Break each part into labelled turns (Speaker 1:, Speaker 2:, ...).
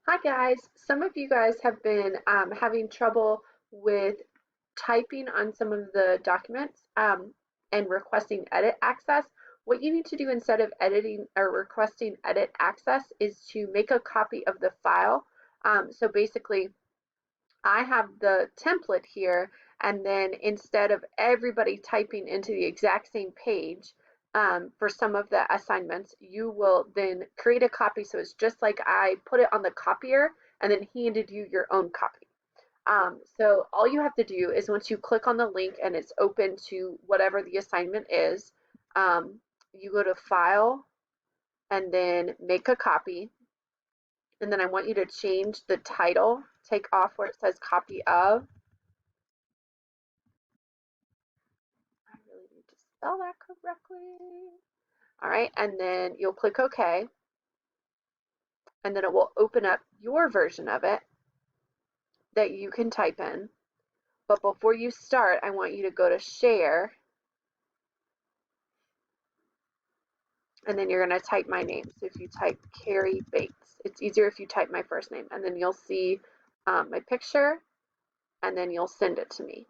Speaker 1: Hi guys, some of you guys have been having trouble with typing on some of the documents and requesting edit access. What you need to do instead of editing or requesting edit access is to make a copy of the file. So basically, I have the template here, and then instead of everybody typing into the exact same page for some of the assignments, you will then create a copy so it's just like I put it on the copier and then handed you your own copy. So all you have to do is once you click on the link and it's open to whatever the assignment is, you go to File and then Make a Copy. And then I want you to change the title, take off where it says Copy of. I really need to spell that correctly. All right, and then you'll click OK, and then it will open up your version of it that you can type in. But before you start, I want you to go to Share, and then you're going to type my name. So if you type Carrie Bates, it's easier if you type my first name, and then you'll see my picture, and then you'll send it to me.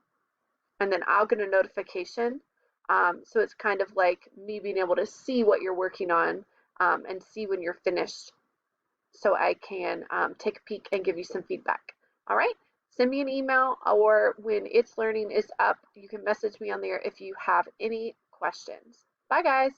Speaker 1: And then I'll get a notification. So it's kind of like me being able to see what you're working on and see when you're finished so I can take a peek and give you some feedback. All right, send me an email, or when It's Learning is up, you can message me on there if you have any questions. Bye, guys.